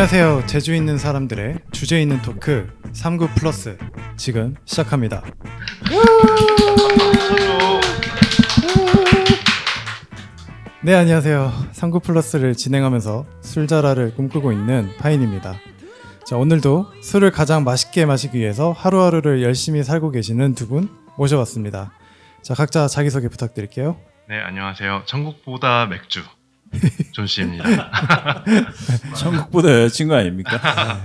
안녕하세요. 제주 있는 사람들의 주제 있는 토크 39 플러스 지금 시작합니다. 네, 안녕하세요. 39 플러스를 진행하면서 술자라를 꿈꾸고 있는 파인입니다. 자, 오늘도 술을 가장 맛있게 마시기 위해서 하루하루를 열심히 살고 계시는 두 분 모셔봤습니다. 자, 각자 자기소개 부탁드릴게요. 네, 안녕하세요. 천국보다 맥주 존씨입니다. 천국보다 여자친구 아닙니까?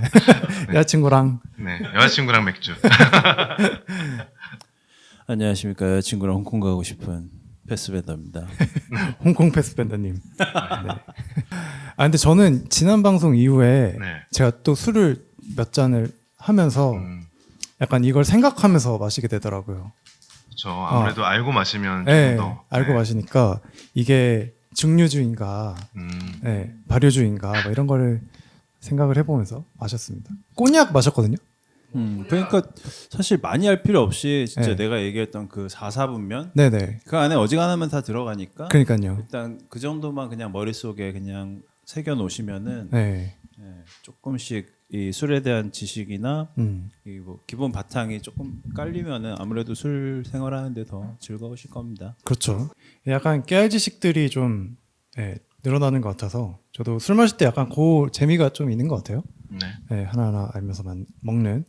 네. 여자친구랑 네, 여자친구랑 맥주. 안녕하십니까. 여자친구랑 홍콩 가고 싶은 패스밴더입니다. 홍콩 패스밴더님. 네. 아, 근데 저는 지난 방송 이후에 네. 제가 또 술을 몇 잔을 하면서 약간 이걸 생각하면서 마시게 되더라고요. 그렇죠. 아무래도 알고 마시면 네, 좀 더. 알고 마시니까 이게 증류주인가, 네, 발효주인가 뭐 이런 거를 생각을 해보면서 마셨습니다. 꼬냑 마셨거든요. 그러니까 사실 많이 할 필요 없이 진짜 네. 내가 얘기했던 그 4사분면 네네. 그 안에 어지간하면 다 들어가니까 그러니까요. 일단 그 정도만 그냥 머릿속에 그냥 새겨 놓으시면은 네. 조금씩 이 술에 대한 지식이나 음. 이 뭐 기본 바탕이 조금 깔리면은 아무래도 술 생활하는데 더 즐거우실 겁니다. 그렇죠. 약간 깨알 지식들이 좀 늘어나는 것 같아서 저도 술 마실 때 약간 그 재미가 좀 있는 것 같아요. 네. 네, 하나하나 알면서만 먹는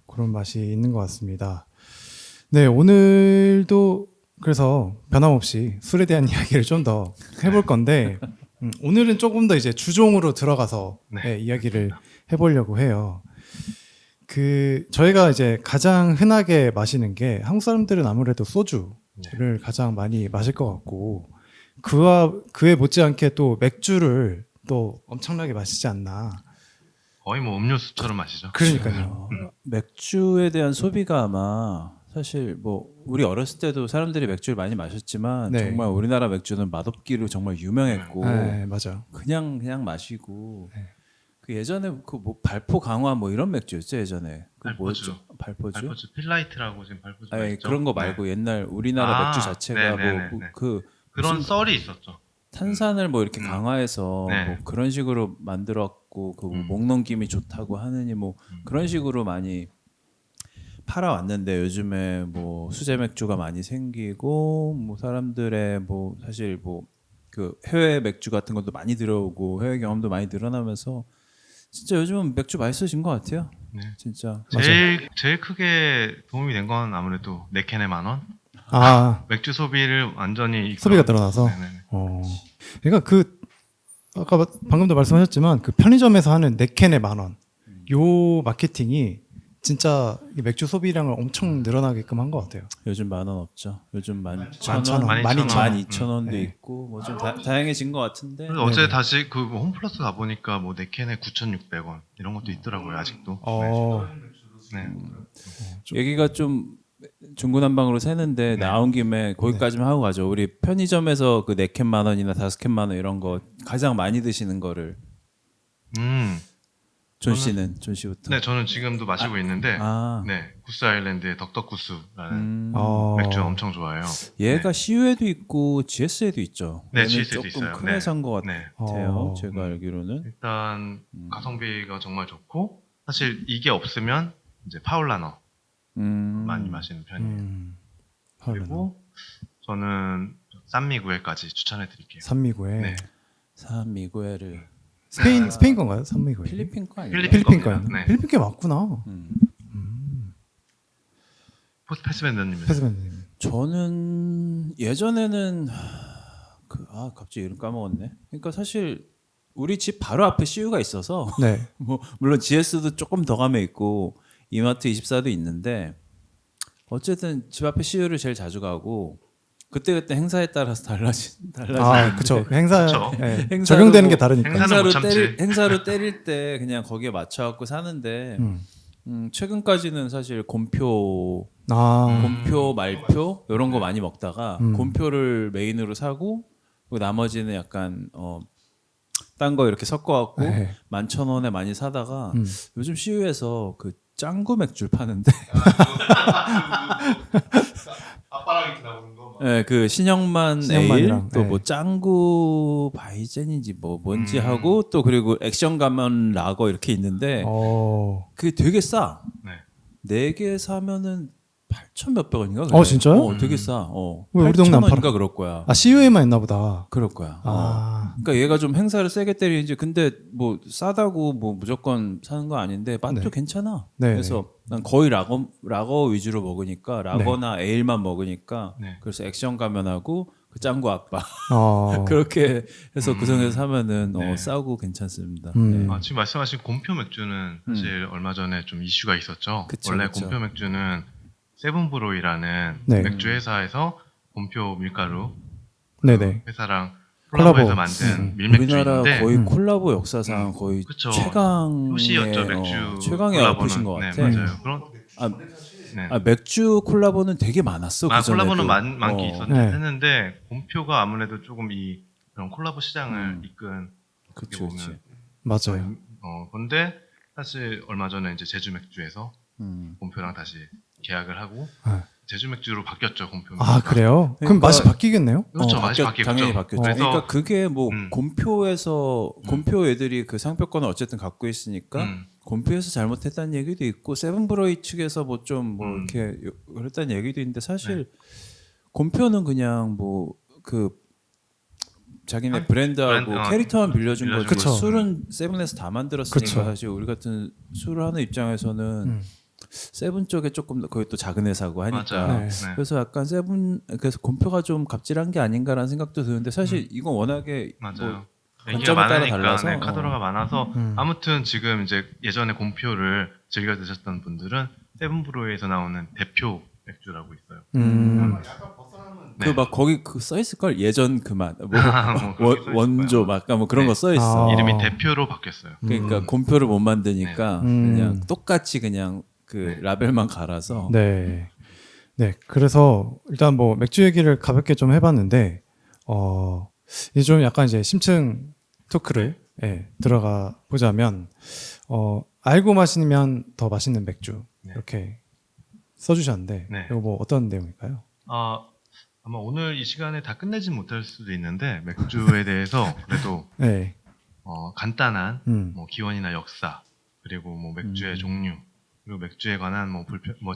그런 맛이 있는 것 같습니다. 네, 오늘도 그래서 변함없이 술에 대한 이야기를 좀 더 해볼 건데 오늘은 조금 더 이제 주종으로 들어가서 네. 이야기를 해보려고 해요. 저희가 이제 가장 흔하게 마시는 게 한국 사람들은 아무래도 소주를 가장 많이 마실 것 같고 그에 못지않게 또 맥주를 또 엄청나게 마시지 않나. 거의 뭐 음료수처럼 마시죠. 그러니까요. 맥주에 대한 소비가 아마 사실 뭐 우리 어렸을 때도 사람들이 맥주를 많이 마셨지만 네. 정말 우리나라 맥주는 맛없기로 정말 유명했고 네, 맞아. 그냥 마시고 그 예전에 그 뭐 발포 강화 뭐 이런 맥주였죠 예전에 그 발포주. 뭐였죠? 발포주? 발포주 필라이트라고 지금 발포주가 아니 있죠. 그런 거 말고 옛날 우리나라 아, 맥주 자체가 네네네네. 뭐 그 그런 무슨 썰이 있었죠. 탄산을 뭐 이렇게 강화해서 네. 뭐 그런 식으로 만들었고 그 목 넘김이 좋다고 하느니 뭐 그런 식으로 많이 팔아왔는데 요즘에 뭐 수제 맥주가 많이 생기고 뭐 사람들의 뭐 사실 뭐 그 해외 맥주 같은 것도 많이 들어오고 해외 경험도 많이 늘어나면서 진짜 요즘은 맥주 맛있어진 것 같아요. 네. 진짜. 제일 크게 도움이 된 건 아무래도 4캔에 10,000원. 아, 맥주 소비를 완전히 소비가 늘어나서. 네네. 그러니까 아까 방금도 말씀하셨지만 그 편의점에서 하는 4캔에 10,000원. 요 마케팅이 진짜 이 맥주 소비량을 엄청 늘어나게끔 한 것 같아요. 요즘 10,000원 없죠. 요즘 11,000원, 12,000원. 12,000원도 네. 있고 뭐 좀 다양해진 것 같은데. 그래서 어제 네네. 다시 그 홈플러스 가보니까 뭐 4캔에 9,600원 이런 것도 있더라고요 아직도. 네. 얘기가 좀 중구난방으로 새는데 나온 김에 거기까지만 하고 가죠. 우리 편의점에서 그 4캔 10,000원이나 5캔 10,000원 이런 거 가장 많이 드시는 거를 존 씨부터. 네, 저는 지금도 마시고 있는데, 아. 네, 구스 아일랜드의 덕덕구스라는 어, 맥주 엄청 좋아해요. 얘가 CU에도 있고 GS에도 있죠. 네, 얘는 GS 에도 조금 있어요. 큰 네. 회사인 것 네. 같아요. 어. 제가 알기로는. 일단 가성비가 정말 좋고, 사실 이게 없으면 이제 파울라너 많이 마시는 편이에요. 그리고 저는 산미구에까지 추천해드릴게요. 산미구에. 네. 산미구에를 스페인 건가요? 산미구에. 필리핀 거 아니에요? 필리핀 겁니다. 거예요. 네. 필리핀 게 맞구나. 패스밴더님은 패스밴드님. 저는 예전에는 갑자기 이름 까먹었네. 그러니까 사실 우리 집 바로 앞에 CU가 있어서 네. 뭐 물론 GS도 조금 더 가면 있고 이마트 24도 있는데 어쨌든 집 앞에 CU를 제일 자주 가고 그때 행사에 따라서 달라지는데 아, 그쵸. 행사, 그쵸. 예, 행사로 적용되는 게 뭐 다르니까. 행사는 못 참지. 행사로 때릴 때 그냥 거기에 맞춰갖고 사는데 최근까지는 사실 곰표 말표 이런 거 많이 먹다가 곰표를 메인으로 사고 그리고 나머지는 약간 딴 거 이렇게 섞어갖고 네. 11,000원에 많이 사다가 요즘 CU에서 그 짱구 맥주를 파는데 앞바람이 이렇게 나오는 거 막. 네, 그 신형만 에일 신형만이랑, 또 네. 뭐 짱구 바이젠인지 뭐 뭔지 하고 또 그리고 액션 가면 라거 이렇게 있는데 그게 되게 싸. 네. 4개 사면은 8천 몇백 원인가 그래. 진짜요? 되게 싸. 왜 우리 동네 안 8천 팔아? 원인가 그럴 거야. CU에만 있나 보다. 그럴 거야. 아. 그러니까 얘가 좀 행사를 세게 때리는지 근데 뭐 싸다고 뭐 무조건 사는 거 아닌데 맛도 네. 괜찮아. 네, 그래서 난 거의 라거 위주로 먹으니까 라거나 에일만 먹으니까 네. 그래서 액션 가면하고 그 짱구 아빠 그렇게 해서 구성해서 사면은 네. 싸고 괜찮습니다. 음. 네. 지금 말씀하신 곰표 맥주는 사실 얼마 전에 좀 이슈가 있었죠. 그쵸, 원래 그쵸. 곰표 맥주는 세븐브로이라는 네. 맥주 회사에서 곰표 밀가루 네네. 회사랑 콜라보. 콜라보해서 만든 밀맥주인데 우리나라 거의 콜라보 역사상 거의 그쵸. 최강의 효시였죠 맥주 최강의 콜라보는. 아웃풋인 것 같아. 네, 맞아요. 그런 아, 네. 맥주 콜라보는 되게 많았어. 그전에도. 콜라보는 많긴 네. 했는데 곰표가 아무래도 조금 이 그런 콜라보 시장을 이끈 그치, 어떻게 그치. 보면 맞아요. 근데 사실 얼마 전에 이제 제주 맥주에서 음. 곰표랑 다시 계약을 하고 네. 제주 맥주로 바뀌었죠 곰표. 그래요? 그럼 그러니까- 맛이 바뀌겠네요? 그렇죠. 맛이 바뀌었죠. 당연히 바뀌었죠. 그래서 그러니까 그게 뭐 곰표에서 음. 곰표 애들이 그 상표권을 어쨌든 갖고 있으니까 곰표에서 잘못했다는 얘기도 있고 세븐브로이 측에서 뭐 좀 뭐 이렇게 그랬다는 얘기도 있는데 사실 곰표는 그냥 뭐 그 자기네 브랜드하고 브랜드, 캐릭터만 빌려준 거지. 그쵸. 술은 세븐에서 다 만들었으니까 그쵸. 사실 우리 같은 술을 하는 입장에서는 세븐 쪽에 조금 더 거기 또 작은 회사고 하니까 맞아요. 네. 네. 그래서 약간 그래서 곰표가 좀 갑질한 게 아닌가라는 생각도 드는데 사실 이건 워낙에 맞아요. 뭐 얘기가 관점에 따라 많으니까 달라서, 네, 카더라가 많아서 아무튼 지금 이제 예전에 곰표를 즐겨 드셨던 분들은 세븐브로이에서 나오는 대표 맥주라고 있어요. 그 막 거기 그 써 있을 걸 예전 그만 뭐 뭐 그렇게 써 있을 원조 거예요. 막 뭐 그런 거 써 있어. 이름이 대표로 바뀌었어요. 그러니까 곰표를 못 만드니까 네. 그냥 똑같이 그냥 그 라벨만 갈아서 네. 네. 그래서 일단 뭐 맥주 얘기를 가볍게 좀 해봤는데, 이제 좀 약간 이제 심층 토크를 들어가 보자면, 알고 마시면 더 맛있는 맥주 네. 이렇게 써주셨는데, 네. 이거 뭐 어떤 내용일까요? 아마 오늘 이 시간에 다 끝내진 못할 수도 있는데 맥주에 대해서 그래도 네. 간단한 음. 뭐 기원이나 역사 그리고 뭐 맥주의 종류 그리고 맥주에 관한 뭐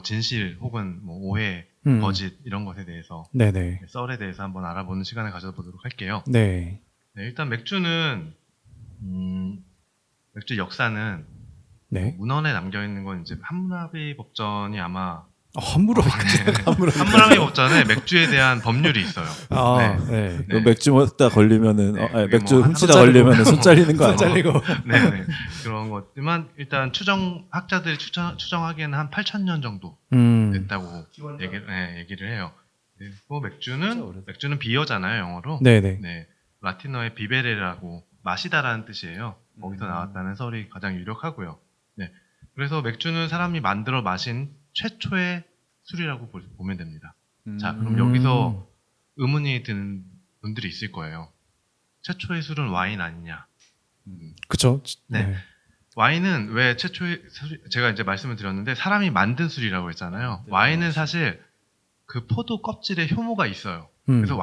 진실 혹은 뭐 오해, 거짓 이런 것에 대해서 네네. 썰에 대해서 한번 알아보는 시간을 가져보도록 할게요. 네. 네, 일단 맥주는 맥주 역사는 네. 문헌에 남겨 있는 건 이제 함무라비 법전이 아마 함부로 함무라비 법전에 맥주에 대한 법률이 있어요. 네. 네. 맥주 먹다 걸리면은 그게 맥주 뭐 훔치다 손 걸리면은 손 잘리는 거 아니야? 네. 그런 것들만 일단 학자들이 추정하기에는 한 8,000년 정도 됐다고 얘기를 해요. 그리고 맥주는 비어잖아요, 영어로. 네네. 네. 라틴어의 비베레라고 마시다라는 뜻이에요. 거기서 나왔다는 설이 가장 유력하고요. 네. 그래서 맥주는 사람이 만들어 마신 최초의 술이라고 보면 됩니다. 자, 그럼 여기서 의문이 드는 분들이 있을 거예요. 최초의 술은 와인 아니냐? 그쵸. 네. 와인은 왜 최초의 제가 이제 말씀을 드렸는데 사람이 만든 술이라고 했잖아요. 와인은 사실 그 포도 껍질에 효모가 있어요. 그래서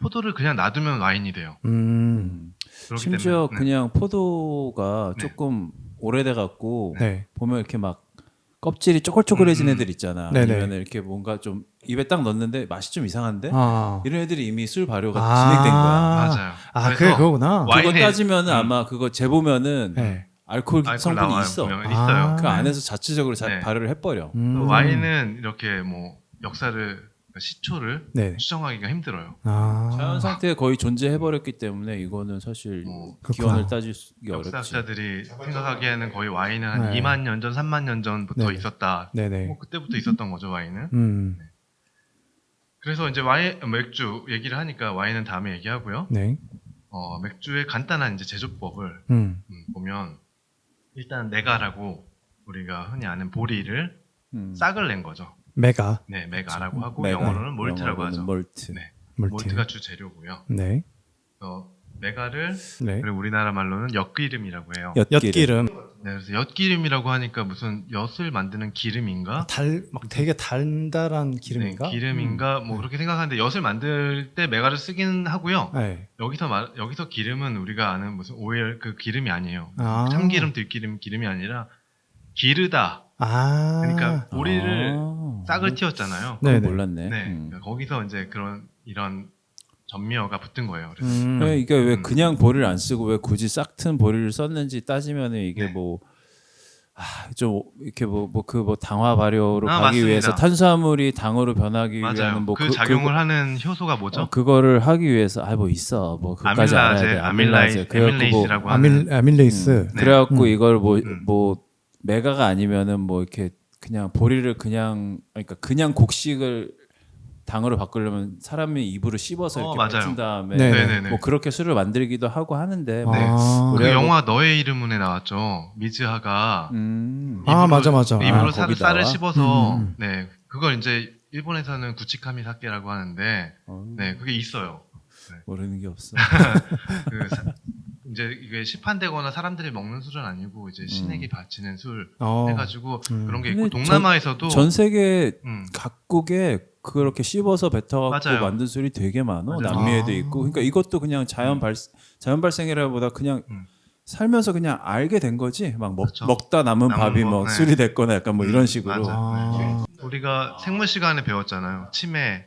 포도를 그냥 놔두면 와인이 돼요. 그렇기 심지어 때문에, 그냥 포도가 조금 오래돼 갖고 보면 이렇게 막 껍질이 쪼글쪼글해진 애들 있잖아. 아니면 이렇게 뭔가 좀 입에 딱 넣었는데 맛이 좀 이상한데 이런 애들이 이미 술 발효가 진행된 거야. 맞아요. 그래 그거구나. 그거 따지면은 아마 그거 재보면은 알코올 성분이 나와요, 있어. 있어요. 그 안에서 자체적으로 발효를 해버려. 와인은 이렇게 뭐 역사를 시초를 추정하기가 힘들어요. 자연 상태에 거의 존재해버렸기 때문에 이거는 사실 기원을 따지기 어렵지. 역사학자들이 생각하기에는 거의 와인은 한 2만 년 전, 3만 년 전부터 있었다. 뭐 그때부터 있었던 거죠, 와인은. 그래서 이제 맥주 얘기를 하니까 와인은 다음에 얘기하고요. 맥주의 간단한 이제 제조법을 보면 일단 네가라고 우리가 흔히 아는 보리를 싹을 낸 거죠. 메가. 네, 메가라고 하고 영어로는 몰트라고 하죠. 몰트. 네, 몰트가 주 재료고요. 메가를 그리고 우리나라 말로는 엿기름이라고 해요. 엿기름. 네, 그래서 엿기름이라고 하니까 무슨 엿을 만드는 기름인가? 막 되게 달달한 기름인가? 네, 기름인가? 뭐 그렇게 생각하는데 엿을 만들 때 메가를 쓰긴 하고요. 네. 여기서 기름은 우리가 아는 무슨 오일 그 기름이 아니에요. 아. 참기름, 들기름 기름이 아니라 기르다. 아. 그러니까 보리를 아. 싹을 틔웠잖아요. 네. 그건 네네. 몰랐네. 네, 그러니까 거기서 이제 이런 전미어가 붙은 거예요. 그래서 네, 이게 왜 그냥 보리를 안 쓰고 왜 굳이 싹튼 보리를 썼는지 따지면은 이게 네. 좀 이렇게 당화 발효로 가기 맞습니다. 위해서 탄수화물이 당으로 변하기 맞아요. 위한 그 작용을 하는 효소가 뭐죠? 그거를 하기 위해서 있어 그까지 알아야 돼. 아밀레이스라고 하는 아밀레이스. 네. 그래갖고 이걸 메가가 아니면은 이렇게 그냥 보리를 그러니까 그냥 곡식을 당으로 바꾸려면 사람이 입으로 씹어서 이렇게 맞아요. 뱉은 다음에 네네네. 그렇게 술을 만들기도 하고 하는데 그 영화 너의 이름은에 나왔죠. 미즈하가 맞아. 입으로 거기다가? 쌀을 씹어서 네 그걸 이제 일본에서는 구치카미 사케라고 하는데 네 그게 있어요. 모르는 게 없어. 이제 이게 시판되거나 사람들이 먹는 술은 아니고 이제 신에게 바치는 술 해가지고 그런 게 근데 있고 동남아에서도 전 세계 각국에 그렇게 씹어서 뱉어갖고 맞아요. 만든 술이 되게 많아. 맞아요. 남미에도 있고. 그러니까 이것도 그냥 자연 발생이라보다 그냥 살면서 그냥 알게 된 거지. 막 그렇죠. 먹다 남은 밥이 네. 술이 됐거나 약간 이런 식으로. 맞아. 우리가 생물 시간에 배웠잖아요. 치매,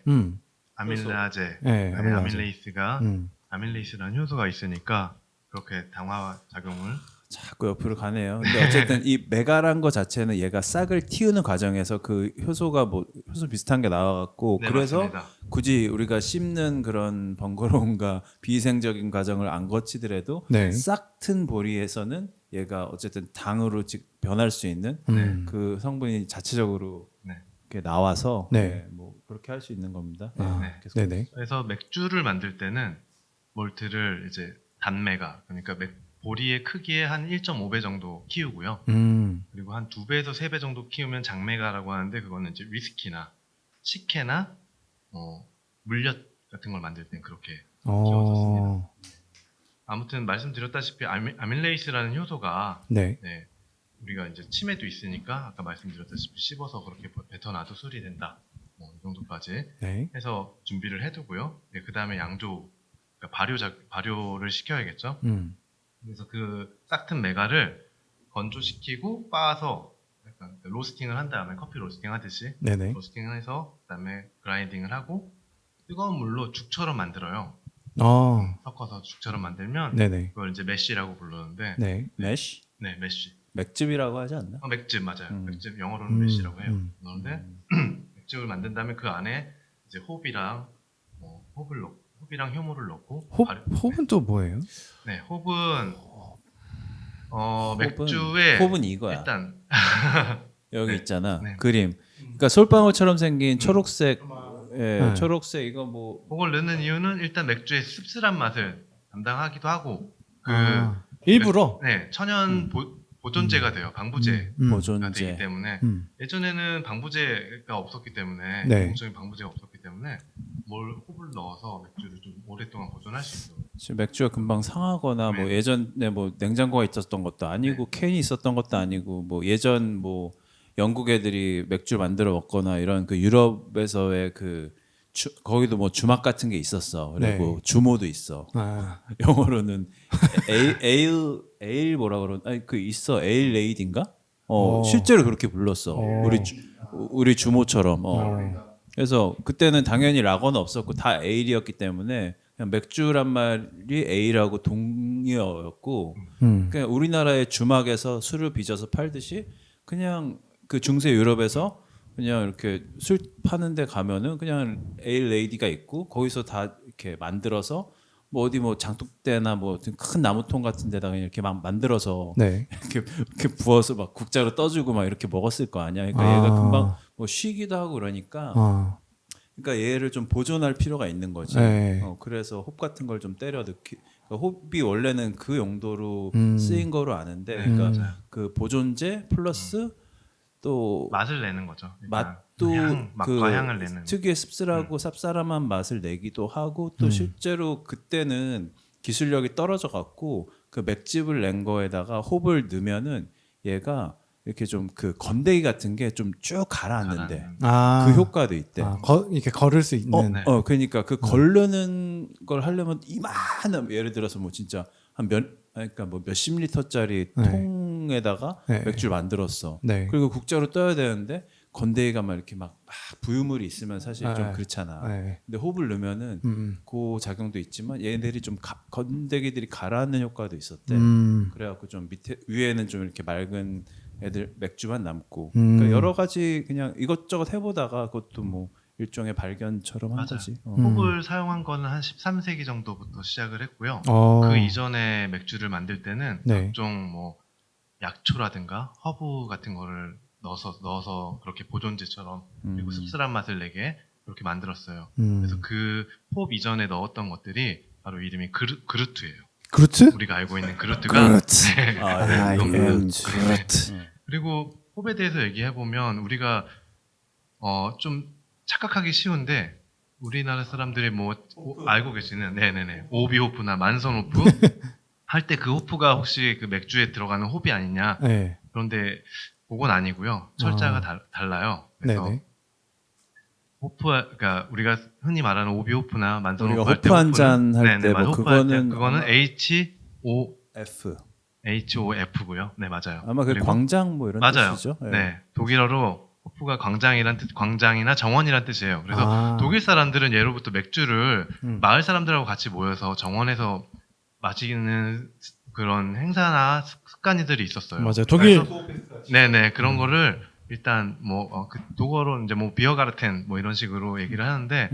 아밀라제, 네, 아밀레이스가 아밀레이스라는 효소가 있으니까 그렇게 당화 작용을 자꾸 옆으로 가네요. 근데 어쨌든 이 메가란 거 자체는 얘가 싹을 틔우는 과정에서 그 효소가 효소 비슷한 게 나와갖고 네, 그래서 맞습니다. 굳이 우리가 씹는 그런 번거로움과 비위생적인 과정을 안 거치더라도 네. 싹튼 보리에서는 얘가 어쨌든 당으로 변할 수 있는 그 성분이 자체적으로 이렇게 나와서 그렇게 할 수 있는 겁니다. 네네. 그래서 맥주를 만들 때는 몰트를 이제 단메가 그러니까 보리의 크기의 한 1.5배 정도 키우고요. 그리고 한 2배에서 3배 정도 키우면 장메가라고 하는데 그거는 이제 위스키나 식혜나 물엿 같은 걸 만들 땐 그렇게 키워서 씁니다. 아무튼 말씀드렸다시피 아밀레이스라는 효소가 우리가 이제 치매도 있으니까 아까 말씀드렸다시피 씹어서 그렇게 뱉어놔도 술이 된다. 이 정도까지 해서 준비를 해두고요. 그 다음에 양조, 그러니까 발효를 시켜야겠죠. 그래서 그 싹튼 메가를 건조시키고 빻아서 약간 로스팅을 한 다음에 커피 로스팅 하듯이 로스팅을 해서 그다음에 그라인딩을 하고 뜨거운 물로 죽처럼 만들어요. 섞어서 죽처럼 만들면 그걸 이제 매쉬라고 부르는데 매쉬? 네, 매쉬. 맥즙이라고 하지 않나? 맥즙 맞아요. 맥즙 영어로는 매쉬라고 해요. 그런데 맥즙을 만든 다음에 그 안에 이제 호비랑 호비랑 효모를 넣고 홉은 또 뭐예요? 네, 홉은 맥주에 홉은 이거야. 일단 여기 있잖아. 그림. 그러니까 솔방울처럼 생긴 초록색 초록색 이거 그걸 넣는 이유는 일단 맥주의 씁쓸한 맛을 담당하기도 하고 일부러 천연 보존제가 돼요. 방부제가 보존제. 되기 때문에 예전에는 방부제가 없었기 때문에 공적인 방부제가 없었기 때문에 홉을 넣어서 맥주를 좀 오랫동안 보존할 수 있어요. 지금 맥주가 금방 상하거나 예전에 냉장고가 있었던 것도 아니고 캔이 있었던 것도 아니고 예전 영국 애들이 맥주 만들어 먹거나 이런 그 유럽에서의 거기도 주막 같은 게 있었어. 그리고 주모도 있어. 영어로는 에일 뭐라 그러나? 있어. 에일 레이디인가? 실제로 그렇게 불렀어. 우리 주모처럼. 그래서 그때는 당연히 라거는 없었고 다 에일이었기 때문에 그냥 맥주란 말이 에일하고 동의어였고 그냥 우리나라의 주막에서 술을 빚어서 팔듯이 그냥 그 중세 유럽에서 그냥 이렇게 술 파는 데 가면은 그냥 에일 레이디가 있고 거기서 다 이렇게 만들어서 어디 장독대나 큰 나무통 같은 데다가 그냥 이렇게 막 만들어서 이렇게 부어서 막 국자로 떠주고 막 이렇게 먹었을 거 아니야. 그러니까 얘가 금방 쉬기도 하고 그러니까 얘를 좀 보존할 필요가 있는 거지. 그래서 홉 같은 걸 좀 때려 넣기. 그러니까 홉이 원래는 그 용도로 쓰인 거로 아는데 그러니까 그 보존제 플러스 또 맛을 내는 거죠. 맛도 맛과 향을 내는 특유의 씁쓸하고 쌉싸름한 맛을 내기도 하고 또 실제로 그때는 기술력이 떨어져 갖고 그 맥즙을 낸 거에다가 홉을 넣으면은 얘가 이렇게 좀 그 건더기 같은 게 좀 쭉 가라앉는데 아, 그 효과도 있대. 이렇게 걸을 수 있는. 네. 그러니까 그 걸르는 걸 하려면 이만한 예를 들어서 뭐 진짜 한 그러니까 뭐 몇십 리터짜리 네. 통에다가 네. 맥주를 만들었어. 네. 그리고 국자로 떠야 되는데 건더기가 막 이렇게 막 부유물이 있으면 사실 좀 네. 그렇잖아. 네. 근데 호흡을 넣으면은 그 작용도 있지만 얘네들이 좀 건더기들이 가라앉는 효과도 있었대. 그래갖고 좀 밑에 위에는 좀 이렇게 맑은 애들 맥주만 남고 그러니까 여러 가지 그냥 이것저것 해보다가 그것도 뭐 일종의 발견처럼 한 맞아요. 거지. 홉을 사용한 거는 한 13세기 정도부터 시작을 했고요. 그 이전에 맥주를 만들 때는 네. 각종 뭐 약초라든가 허브 같은 거를 넣어서 그렇게 보존제처럼 그리고 씁쓸한 맛을 내게 그렇게 만들었어요. 그래서 그 홉 이전에 넣었던 것들이 바로 이름이 그루트예요. 그루트? 우리가 알고 있는 그루트가 그루트. 네. 아, 그루트. 그리고 홉에 대해서 얘기해 보면 우리가 좀 착각하기 쉬운데 우리나라 사람들이 뭐 알고 계시는 네네네 오비 호프나 만선 호프 할 때 그 호프가 혹시 그 맥주에 들어가는 홉이 아니냐? 네. 그런데 그건 아니고요. 철자가 달라요. 그래서 네네. 호프, 그러니까 우리가 흔히 말하는 오비 호프나 만선 우리가 호프 할 때 호프 한 잔 할 때 뭐 그거는 그거는 HOF고요. F 네 맞아요. 아마 그 그리고 광장 뭐 이런 맞아요. 뜻이죠. 예. 네 독일어로 호프가 광장이나 정원이란 뜻이에요. 그래서 독일 사람들은 예로부터 맥주를 마을 사람들하고 같이 모여서 정원에서 마시는 그런 행사나 습관들이 있었어요. 맞아요. 독일 네네 그런 거를 일단 뭐 그 독어로 이제 뭐 비어가르텐 뭐 이런 식으로 얘기를 하는데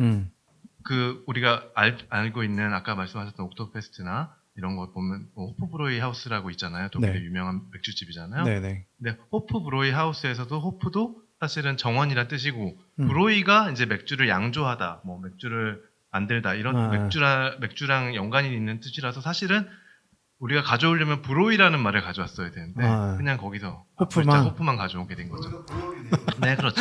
그 우리가 알고 있는 아까 말씀하셨던 옥토페스트나 이런 거 보면 뭐 호프브로이 하우스라고 있잖아요. 독일의 네. 유명한 맥주집이잖아요. 네네. 근데 호프브로이 하우스에서도 호프도 사실은 정원이란 뜻이고 브로이가 이제 맥주를 양조하다, 뭐 맥주를 만들다 이런 맥주랑 연관이 있는 뜻이라서 사실은 우리가 가져오려면 브로이라는 말을 가져왔어야 되는데 그냥 거기서 호프만 가져오게 된 거죠. 네, 그렇죠.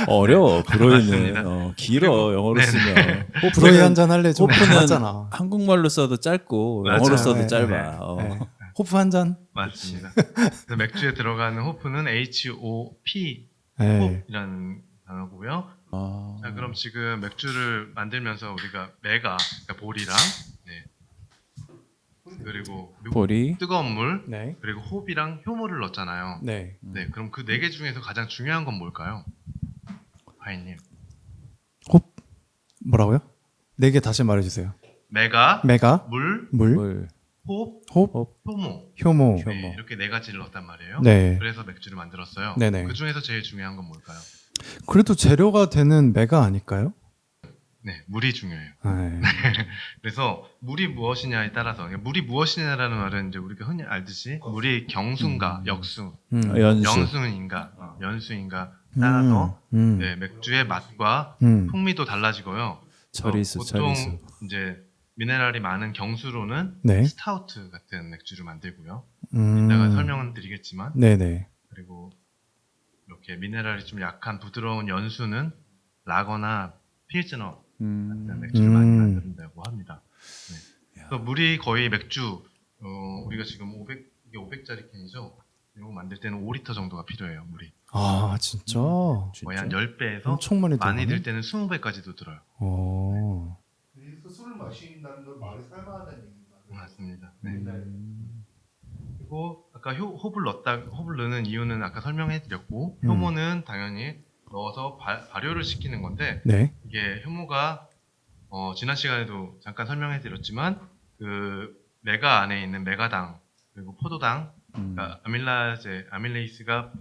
어려워 맞습니다. 브로이는 길어 그리고- 영어로 네네. 쓰면 브로이 한잔 할래 좀 호프는 하잖아. 한국말로 써도 짧고 맞아요. 영어로 써도 네, 짧아. 네. 호프 한 잔. 맞습니다. 그래서 맥주에 들어가는 호프는 HOP, 네. 홉이라는 단어고요. 아. 자, 그럼 지금 맥주를 만들면서 우리가 그러니까 보리랑 네. 그리고 보리. 뜨거운 물 네. 그리고 홉이랑 효모를 넣었잖아요. 네. 네, 그럼 그 네 개 중에서 가장 중요한 건 뭘까요? 하이님. 홉 뭐라고요? 네 개 다시 말해주세요. 메가, 메가, 물, 물. 홉, 홉, 효모. 효모. 효모. 네, 이렇게 네 가지를 넣었단 말이에요. 네. 그래서 맥주를 만들었어요. 네네. 그 중에서 제일 중요한 건 뭘까요? 그래도 재료가 되는 메가 아닐까요? 네, 물이 중요해요. 네. 그래서 물이 무엇이냐에 따라서 물이 무엇이냐라는 말은 이제 우리가 흔히 알듯이 물이 경수인가 역수, 연수. 영수인가 연수인가 따라서 네, 맥주의 맛과 풍미도 달라지고요. 처리수, 보통 처리수. 이제 미네랄이 많은 경수로는 네. 스타우트 같은 맥주를 만들고요. 음. 이따가 설명은 드리겠지만 네네. 그리고 이렇게 미네랄이 좀 약한 부드러운 연수는 라거나 필즈너 같은 맥주를 많이 만든다고 합니다. 네. 그래서 물이 거의 맥주 우리가 지금 500짜리 캔이죠. 이거 만들 때는 5리터 정도가 필요해요. 물이 아 진짜? 거의 한 10배에서 엄청 많이 많이 들 들어가네. 때는 20배까지도 들어요. 오. 여기서 술을 마신다는 건 말이 삶아하다는 얘기인가? 맞습니다. 네. 그리고 아까 홉을 넣는 이유는 아까 설명해드렸고 효모는 당연히 넣어서 발효를 시키는 건데 네. 이게 효모가 지난 시간에도 잠깐 설명해드렸지만 그 메가 안에 있는 메가당 그리고 포도당 그러니까 아밀레이스가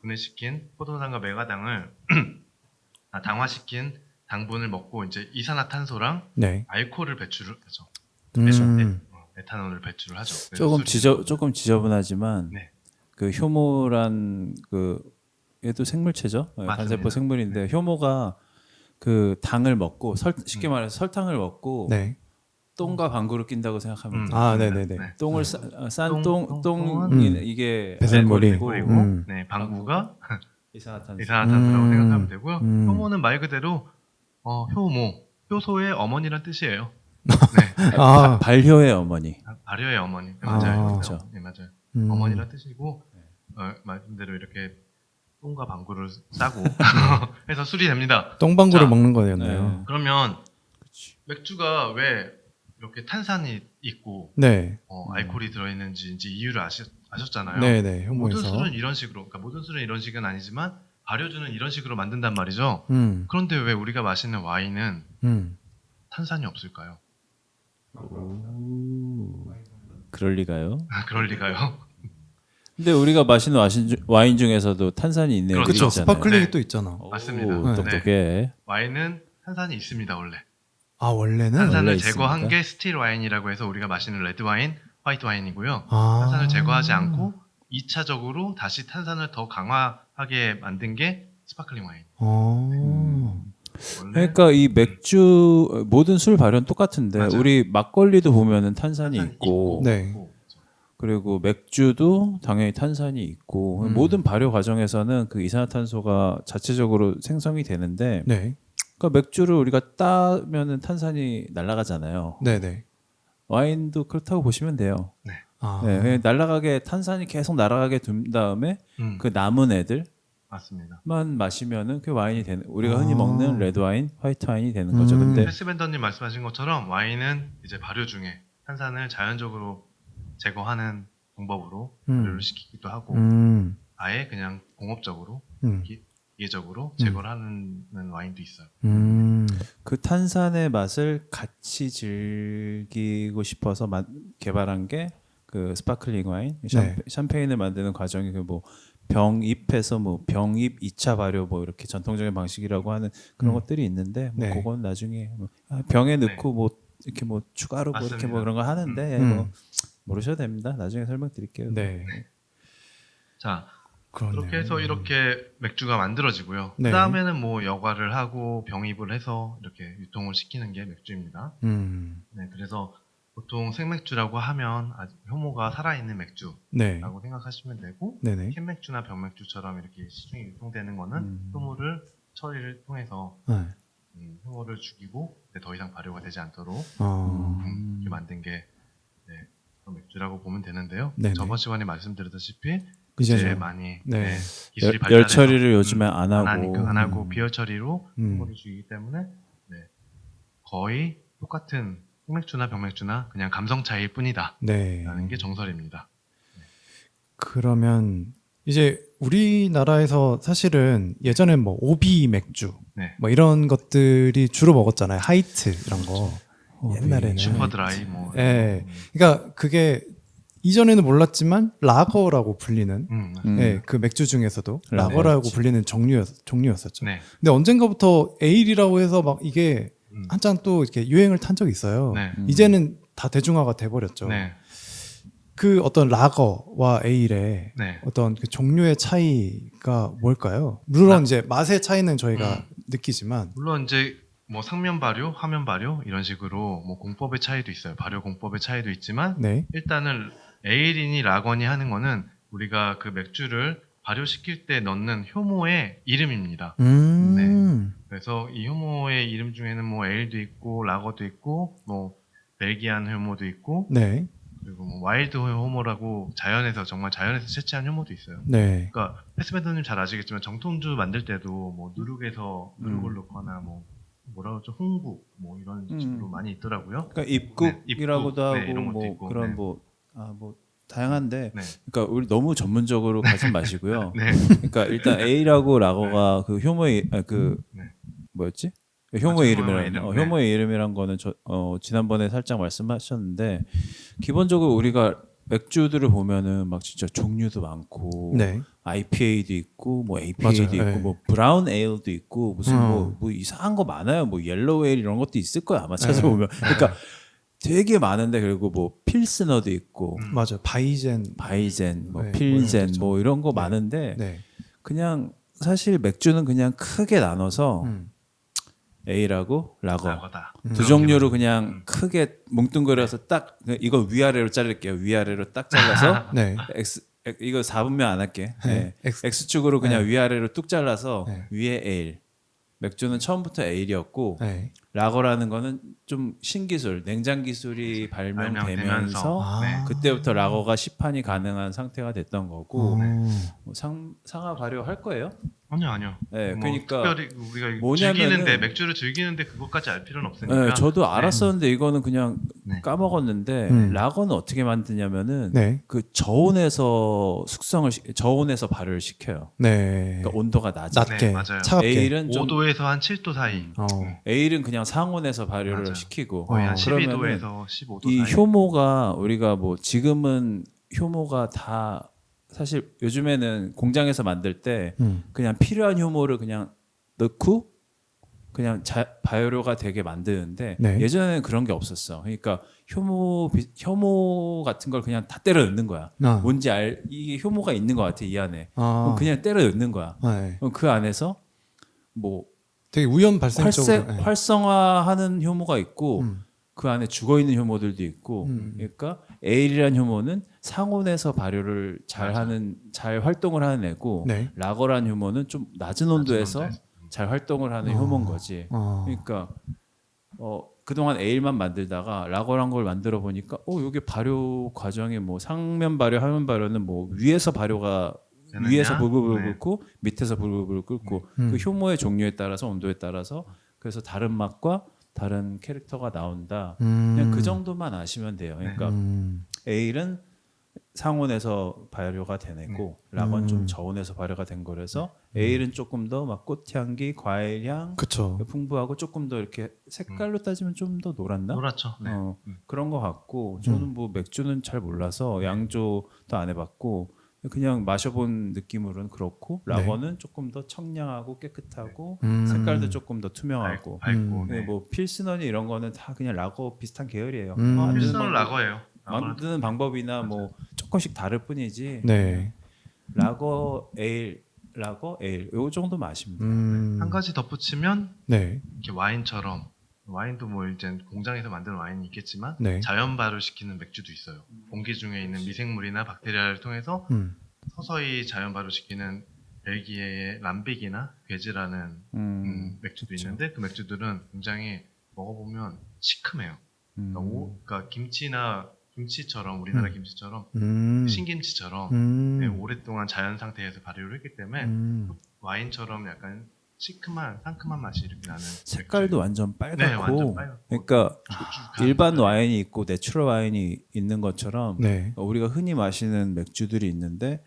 분해시킨 포도당과 메가당을 당화시킨 당분을 먹고 이제 이산화탄소랑 네. 알코올을 배출을 하죠. 에탄올을 배출을 하죠. 그래서 조금 지저분하지만 네. 그 효모란 그 얘도 생물체죠. 네, 맞습니다. 반세포 생물인데 효모가 그 당을 먹고 쉽게 말해서 설탕을 먹고 네. 똥과 방구를 낀다고 생각하면 돼요. 아 네네네. 네. 똥을 싼 똥이 이게 배설물이. 알코올이고 네, 방구가 이산화탄소. 이산화탄소라고 생각하면 되고요. 음. 효모는 말 그대로 효소의 어머니란 뜻이에요. 아. 발효의 어머니. 발효의 어머니. 맞아요. 아, 그렇죠. 네, 맞아요. 음. 어머니란 뜻이고 말씀대로 이렇게 똥과 방구를 싸고 해서 술이 됩니다. 똥방구를 자, 먹는 거였네요. 네. 그러면 맥주가 왜 이렇게 탄산이 있고 네. 알코올이 들어있는지 이제 이유를 아셨잖아요. 네네. 모든 효모에서. 술은 이런 식으로, 그러니까 모든 술은 이런 식은 아니지만 발효주는 이런 식으로 만든단 말이죠. 음. 그런데 왜 우리가 마시는 와인은 음. 탄산이 없을까요? 그럴 리가요? 그럴 리가요? 근데 우리가 마시는 와인 중에서도 탄산이 있는 애들이 그렇죠. 있잖아요. 스파클링이 네. 또 있잖아. 맞습니다. 오, 네. 똑똑해. 와인은 탄산이 있습니다, 원래. 아 원래는. 탄산을 원래 제거한 있습니까? 게 스틸 와인이라고 해서 우리가 마시는 레드 와인, 화이트 와인이고요. 아. 탄산을 제거하지 않고 2차적으로 다시 탄산을 더 강화하게 만든 게 스파클링 와인. 원래 그러니까 이 맥주 모든 술 발효는 똑같은데 맞아요. 우리 막걸리도 보면은 탄산이 있고 네. 그리고 맥주도 당연히 탄산이 있고 모든 발효 과정에서는 그 이산화탄소가 자체적으로 생성이 되는데 네. 그러니까 맥주를 우리가 따면은 탄산이 날아가잖아요. 네네. 와인도 그렇다고 보시면 돼요. 아. 네, 그냥 날아가게 탄산이 계속 날아가게 둔 다음에 그 남은 애들만 맞습니다. 마시면은 그 와인이 되는 우리가 흔히 아. 먹는 레드 와인, 화이트 와인이 되는 거죠. 근데 패스벤더님 말씀하신 것처럼 와인은 이제 발효 중에 탄산을 자연적으로 제거하는 방법으로 발효를 시키기도 하고 아예 그냥 공업적으로 기계적으로 제거를 하는 와인도 있어요. 그 탄산의 맛을 같이 즐기고 싶어서 개발한 게 그 스파클링 와인, 네. 샴페인을 만드는 과정이 그 뭐 병입해서 뭐 병입 2차 발효 뭐 이렇게 전통적인 방식이라고 하는 그런 것들이 있는데 뭐 네. 그건 나중에 뭐 병에 넣고 뭐 이렇게 뭐 추가로 뭐 이렇게 뭐 맞습니다. 그런 거 하는데 뭐 모르셔도 됩니다. 나중에 설명드릴게요. 네. 자, 그러네요. 그렇게 해서 이렇게 맥주가 만들어지고요. 네. 그 다음에는 뭐 여과를 하고 병입을 해서 이렇게 유통을 시키는 게 맥주입니다. 네, 그래서 보통 생맥주라고 하면 아직 효모가 살아있는 맥주라고 네. 생각하시면 되고 네네. 캔맥주나 병맥주처럼 이렇게 시중에 유통되는 거는 효모를 처리를 통해서 네. 효모를 죽이고 더 이상 발효가 되지 않도록 이렇게 만든 게 그런 맥주라고 보면 되는데요. 네네. 저번 시간에 말씀드렸다시피 이제 이제 좀- 많이 네. 기술이 열 발달해서 처리를 요즘에 안 하고 안 하고 비열 처리로 음. 효모를 죽이기 때문에 거의 똑같은 생맥주나 병맥주나 그냥 감성 차이일 뿐이다 네. 라는 게 정설입니다. 그러면 이제 우리나라에서 사실은 예전엔 뭐 오비 맥주 네. 뭐 이런 것들이 주로 먹었잖아요. 하이트 이런 거. 옛날에는. 슈퍼드라이 뭐 예. 그러니까 그게 이전에는 몰랐지만 라거라고 불리는 예, 그 맥주 중에서도 라거라고 그렇지. 불리는 종류였었죠. 네. 근데 언젠가부터 에일이라고 해서 막 이게 한창 또 이렇게 유행을 탄 적이 있어요. 네. 이제는 다 대중화가 돼 버렸죠. 네. 그 어떤 라거와 에일의 네. 어떤 그 종류의 차이가 뭘까요? 물론 이제 맛의 차이는 저희가 느끼지만 물론 이제 뭐 상면 발효, 하면 발효 이런 식으로 뭐 공법의 차이도 있어요. 발효 공법의 차이도 있지만 네. 일단은 에일이니 라거니 하는 거는 우리가 그 맥주를 발효시킬 때 넣는 효모의 이름입니다. 그래서 이 효모의 이름 중에는 뭐 에일도 있고 라거도 있고 뭐 벨기안 효모도 있고 네. 그리고 뭐 와일드 효모라고 자연에서 정말 자연에서 채취한 효모도 있어요. 네. 그러니까 패스밴더님 잘 아시겠지만 정통주 만들 때도 뭐 누룩에서 누룩을 넣거나 뭐 뭐라 그러죠 홍국 뭐 이런 식으로 많이 있더라고요. 그러니까 입국이라고도 네, 하고 이런 것도 뭐 있고, 그런 네. 뭐 다양한데 네. 그러니까 우리 너무 전문적으로 가지 마시고요. 네. 그러니까 일단 A라고 라거가 그 효모의 네. 뭐였지? 효모의 이름이란 이름, 효모의 이름이란 거는 지난번에 살짝 말씀하셨는데 기본적으로 우리가 맥주들을 보면은 막 진짜 종류도 많고 네. IPA도 있고 뭐 APA도 맞아요. 있고 네. 뭐 브라운 에일도 있고 무슨 뭐 이상한 거 많아요. 뭐 옐로우 에일 이런 것도 있을 거야 아마 찾아보면. 그러니까 되게 많은데 그리고 뭐 필스너도 있고 맞아요. 바이젠. 뭐 네, 필젠 뭐 뭐 이런 거 많은데 네. 그냥 사실 맥주는 그냥 크게 나눠서 A라고 라거 라거다. 두 종류로 그냥 크게 뭉뚱그려서 딱 이거 위아래로 자를게요. 위아래로 딱 잘라서 네. 이거 4분면 안 할게. 네. 네. X축으로 그냥 위아래로 뚝 잘라서 네. 위에 에일. 맥주는 처음부터 에일이었고 네. 라거라는 거는 좀 신기술, 냉장 기술이 발명되면서 발명되면서, 네. 그때부터 라거가 시판이 가능한 상태가 됐던 거고 뭐 상하 발효할 거예요? 아니요. 네, 뭐 그러니까 특별히 우리가 뭐냐면은- 즐기는데 맥주를 즐기는데 그것까지 알 필요는 없으니까. 네, 저도 알았었는데 이거는 그냥 네. 까먹었는데 라거는 어떻게 만드냐면은 네. 그 저온에서 저온에서 발효를 시켜요. 네. 그러니까 온도가 낮아. 낮게, 네, 맞아요. 차갑게. 에일은 좀 5도에서 한 7도 사이. 에일은 그냥 상온에서 발효를 맞아요. 시키고 거의 한 그러면은 12도에서 15도 이 사이. 효모가 우리가 뭐 지금은 효모가 다 사실 요즘에는 공장에서 만들 때 그냥 필요한 효모를 그냥 넣고 그냥 바이오료가 되게 만드는데 네. 예전에는 그런 게 없었어. 그러니까 효모 같은 걸 그냥 다 때려 넣는 거야. 뭔지 이게 효모가 있는 것 같아 이 안에. 그럼 그냥 때려 넣는 거야. 네. 그럼 그 안에서 뭐 되게 우연 발생적으로 네. 활성화하는 효모가 있고 그 안에 죽어 있는 효모들도 있고, 그러니까 에일이라는 효모는 상온에서 발효를 잘 활동을 하는 애고, 네. 라거라는 효모는 좀 낮은 온도에서 잘 활동을 하는 효모인 거지. 그러니까 그동안 에일만 만들다가 라거란 걸 만들어 보니까 여기 발효 과정이 뭐 상면 발효, 하면 발효는 뭐 위에서 발효가 위에서 불불불 끓고 밑에서 불불불 끓고 그 효모의 종류에 따라서 온도에 따라서 그래서 다른 맛과 다른 캐릭터가 나온다. 그냥 그 정도만 아시면 돼요. 그러니까 에일은 상온에서 발효가 되고 락은 좀 저온에서 발효가 된 거라서 에일은 조금 더 막 꽃향기, 과일향 그쵸. 풍부하고 조금 더 이렇게 색깔로 따지면 좀 더 노랗나? 노랗죠. 네. 그런 거 같고 저는 뭐 맥주는 잘 몰라서 양조도 안 해봤고 그냥 마셔본 느낌으로는 그렇고 라거는 조금 더 청량하고 깨끗하고 색깔도 조금 더 투명하고 밝고. 네. 뭐 필스너니 이런 거는 다 그냥 라거 비슷한 계열이에요. 필스는 라거예요. 만드는 방법이나 뭐 조금씩 다를 뿐이지. 네. 라거 에일 요 정도 마시면 돼요. 한 가지 덧붙이면 네. 이렇게 와인처럼 와인도 뭐 이제 공장에서 만드는 와인이 있겠지만 네. 자연 발효시키는 맥주도 있어요. 공기 중에 있는 미생물이나 박테리아를 통해서 서서히 자연 발효시키는 벨기에의 람빅이나 괴즈라는 맥주도 그쵸. 있는데 그 맥주들은 굉장히 먹어보면 시큼해요. 그러니까 김치처럼 우리나라 김치처럼 신김치처럼 네, 오랫동안 자연 상태에서 발효를 했기 때문에 와인처럼 약간 시큼한 상큼한 맛이 이렇게 나는 색깔도 완전 빨갛고, 네, 완전 빨갛고. 그러니까 축축한 일반 색깔이. 와인이 있고 내추럴 와인이 있는 것처럼 네. 우리가 흔히 마시는 맥주들이 있는데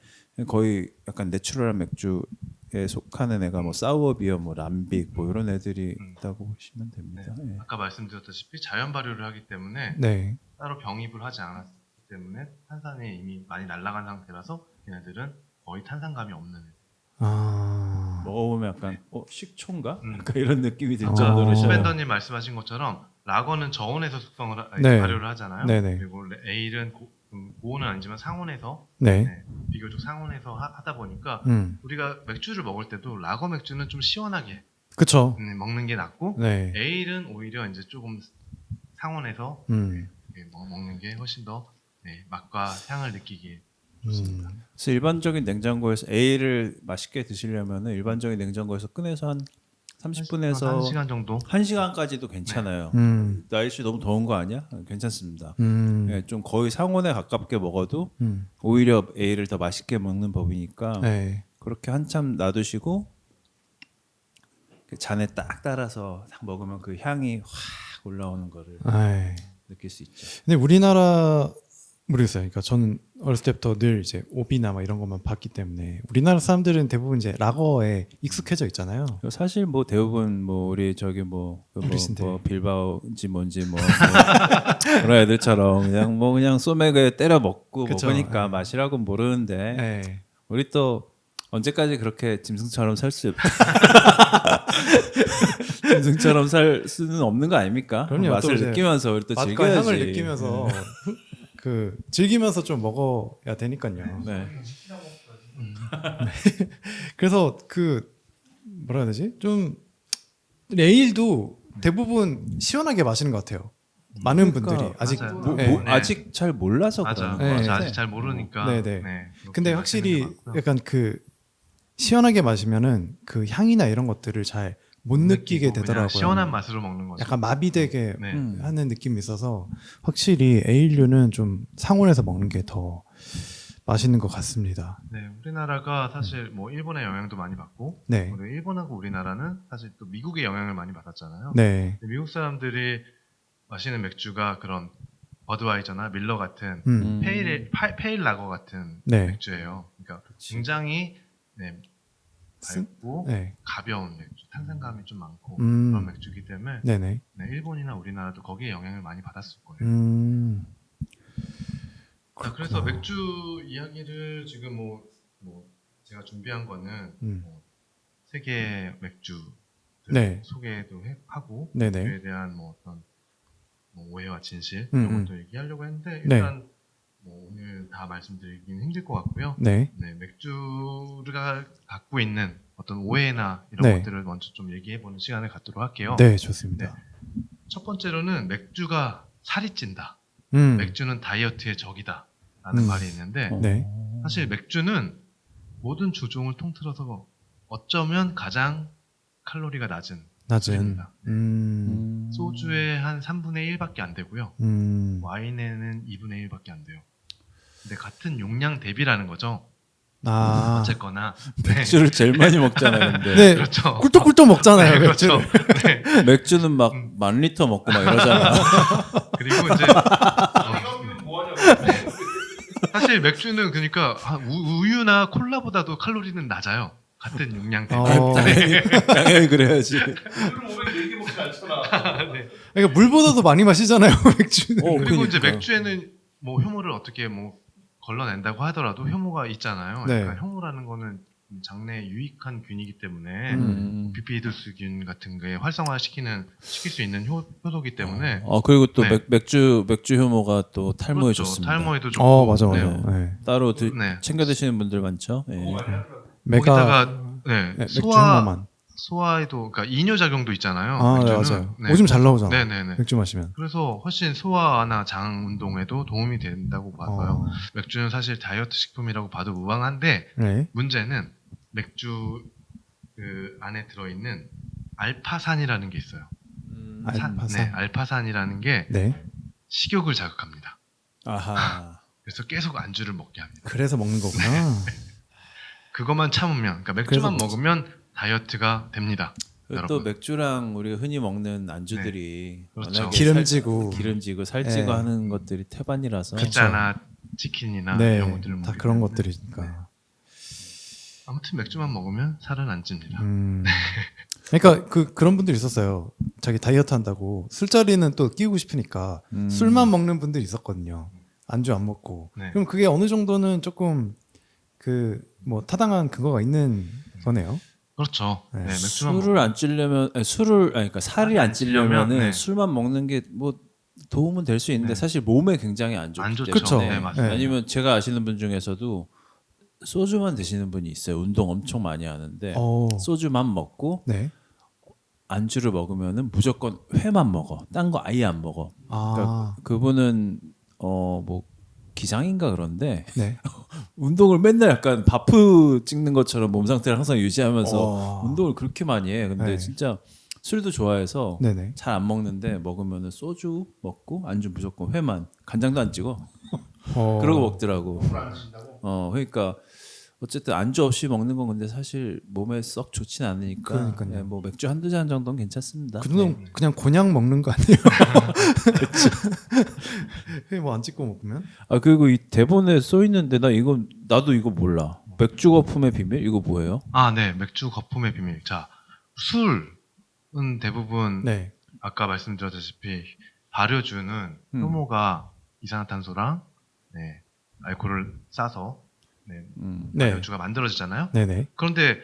거의 약간 내추럴한 맥주에 속하는 애가 뭐 사우어 비어, 뭐 람빅 뭐 이런 애들이 있다고 보시면 됩니다. 네. 예. 아까 말씀드렸다시피 자연 발효를 하기 때문에 네. 따로 병입을 하지 않았기 때문에 탄산이 이미 많이 날아간 상태라서 얘네들은 거의 탄산감이 없는 애들. 먹어보면 약간 식초인가? 약간 이런 느낌이 들 아. 정도로 스벤더님 말씀하신 것처럼 라거는 저온에서 네. 발효를 하잖아요. 네네. 그리고 에일은 고온은 아니지만 상온에서 네. 네, 비교적 상온에서 하다 보니까 우리가 맥주를 먹을 때도 라거 맥주는 좀 시원하게 그쵸. 먹는 게 낫고 네. 에일은 오히려 이제 조금 상온에서 먹는 게 훨씬 더 네, 맛과 향을 느끼기 좋습니다. 그래서 일반적인 냉장고에서 에일을 맛있게 드시려면은 일반적인 냉장고에서 꺼내서 한 30분에서 1시간 정도 1시간까지도 괜찮아요. 날씨 너무 더운 거 아니야? 괜찮습니다. 예, 좀 거의 상온에 가깝게 먹어도 오히려 에일을 더 맛있게 먹는 법이니까 네. 그렇게 한참 놔두시고 그 잔에 딱 따라서 딱 먹으면 그 향이 확 올라오는 거를 아이. 느낄 수 있죠. 근데 우리나라 모르겠어요. 그러니까 저는 어렸을 때부터 늘 이제 오비나 막 이런 것만 봤기 때문에 우리나라 사람들은 대부분 이제 라거에 익숙해져 있잖아요. 사실 뭐 대부분 뭐 우리 저기 뭐 어르신들. 빌바오인지 뭔지 뭐 그런 애들처럼 그냥 소맥에 때려 먹고 그쵸. 먹으니까 네. 맛이라고 모르는데 네. 우리 또 언제까지 그렇게 짐승처럼 살 수 짐승처럼 살 수는 없는 거 아닙니까? 그럼요. 맛을 또 이제 느끼면서 우리 또 맛과 즐겨야지. 향을 느끼면서 그 즐기면서 좀 먹어야 되니까요. 네. 그래서 그 뭐라 해야 되지? 좀 레일도 대부분 시원하게 마시는 것 같아요. 많은 그러니까 분들이 아직 맞아요. 네. 아직 잘 몰라서 맞아. 그러는 네. 거예요. 아직 잘 모르니까. 네네. 네, 근데 그렇게 확실히 마시는 게 많고요. 약간 그 시원하게 마시면은 그 향이나 이런 것들을 잘 못 느끼게 느끼고 그냥 되더라고요. 시원한 맛으로 먹는 거죠. 약간 마비되게 네. 하는 느낌이 있어서 확실히 에일류는 좀 상온에서 먹는 게 더 맛있는 것 같습니다. 네, 우리나라가 사실 뭐 일본의 영향도 많이 받고 네, 그리고 일본하고 우리나라는 사실 또 미국의 영향을 많이 받았잖아요. 네, 근데 미국 사람들이 마시는 맥주가 그런 버드와이저나 밀러 같은 페일 라거 같은 네. 맥주예요. 그러니까 굉장히 네, 밝고 네, 가벼운 맥주, 탄산감이 좀 많고 음. 그런 맥주이기 때문에 네네. 네, 일본이나 우리나라도 거기에 영향을 많이 받았을 거예요. 자, 그래서 맥주 이야기를 지금 뭐 제가 준비한 거는 뭐 세계 맥주 네. 소개도 하고 네네. 그에 대한 뭐 어떤 뭐 오해와 진실 음, 이런 것도 얘기하려고 했는데 네. 일단 뭐 오늘 다 말씀드리기는 힘들 것 같고요. 네. 네, 맥주가 갖고 있는 어떤 오해나 이런 네. 것들을 먼저 좀 얘기해보는 시간을 갖도록 할게요. 네, 좋습니다. 첫 번째로는 맥주가 살이 찐다. 음. 맥주는 다이어트의 적이다. 라는 말이 있는데 네. 사실 맥주는 모든 주종을 통틀어서 어쩌면 가장 칼로리가 낮은 낮은. 술입니다. 소주의 소주에 한 3분의 1밖에 안 되고요. 와인에는 2분의 1밖에 안 돼요. 근데 같은 용량 대비라는 거죠. 아. 어쨌거나 네. 맥주를 제일 많이 먹잖아요. 근데 네. 그렇죠. 꿀떡꿀떡 먹잖아요, 네, 맥주. 그렇죠. 네. 맥주는 막 10,000리터 먹고 막 이러잖아. 그리고 이제 이거는 뭐하냐고. 사실 맥주는 그러니까 우유나 콜라보다도 칼로리는 낮아요. 같은 용량 대비. 당연히 그래야지. 그럼 오늘 얘기 먹지 않잖아. 네. 그러니까 물보다도 많이 마시잖아요, 맥주는. 그리고 이제 그러니까. 맥주에는 뭐 효모를 어떻게 뭐 걸러낸다고 하더라도 효모가 있잖아요. 네. 그러니까 효모라는 거는 장내에 유익한 균이기 때문에 비피히드스균 같은 게 활성화시킬 수 있는 효소기 때문에 그리고 또 네. 맥주 효모가 또 탈모에 그렇죠. 좋습니다. 탈모에도 좋고. 맞아. 네. 네. 따로 네. 챙겨 드시는 분들 많죠. 예. 메가 거기다가 네, 맥주 효모만. 소화에도 그러니까 이뇨 작용도 있잖아요. 아, 네, 맥주는. 맞아요. 네. 오줌 잘 나오잖아. 네네네. 맥주 마시면. 그래서 훨씬 소화나 장 운동에도 도움이 된다고 봐서요. 맥주는 사실 다이어트 식품이라고 봐도 무방한데 네. 문제는 맥주 그 안에 들어있는 알파산이라는 게 있어요. 알파산. 네, 알파산이라는 게 네. 식욕을 자극합니다. 아하. 그래서 계속 안주를 먹게 합니다. 그래서 먹는 거구나. 그것만 참으면, 그러니까 맥주만 그래서 먹으면 다이어트가 됩니다. 그리고 여러분. 또 맥주랑 우리가 흔히 먹는 안주들이 그렇죠. 워낙에 기름지고. 기름지고 살찌고 네. 하는 것들이 태반이라서 피자나 치킨이나 네. 이런 것들을 다 먹기 그런 때문에. 것들이니까. 아무튼 맥주만 먹으면 살은 안 찝니다. 그러니까 그런 분들이 있었어요. 자기 다이어트 한다고 술자리는 또 끼우고 싶으니까 술만 먹는 분들이 있었거든요. 안주 안 먹고. 네. 그럼 그게 어느 정도는 조금 그 뭐 타당한 근거가 있는 거네요. 그렇죠. 네. 네, 맥주만 술을 안 찌려면 그러니까 살이 안 찌려면은 네. 술만 먹는 게 뭐 도움은 될 수 있는데 네. 사실 몸에 굉장히 안 좋기 안 좋죠. 때문에 그쵸. 네, 맞습니다. 네. 아니면 제가 아시는 분 중에서도 소주만 드시는 분이 있어요. 운동 엄청 많이 하는데 소주만 먹고 네. 안주를 먹으면은 무조건 회만 먹어. 딴 거 아예 안 먹어. 그러니까 그분은 뭐 기장인가 그런데 네. 운동을 맨날 약간 바프 찍는 것처럼 몸 상태를 항상 유지하면서 운동을 그렇게 많이 해. 근데 네. 진짜 술도 좋아해서 네네. 잘 안 먹는데 먹으면은 소주 먹고 안주 무조건 회만 간장도 안 찍어. 그러고 먹더라고. 안 드신다고? 그러니까 어쨌든 안주 없이 먹는 건 근데 사실 몸에 썩 좋진 않으니까 그러니까요. 네, 뭐 맥주 한두 잔 정도는 괜찮습니다. 그 정도는 그냥 곤약 먹는 거 아니에요? 뭐안 찍고 먹으면? 그리고 이 대본에 써 있는데 나도 이거 몰라. 맥주 거품의 비밀 이거 뭐예요? 아, 네. 맥주 거품의 비밀. 자, 술은 대부분 네. 아까 말씀드렸다시피 발효주는 효모가 이산화탄소랑 네, 알코올을 싸서 네. 발효주가 만들어지잖아요. 네네. 그런데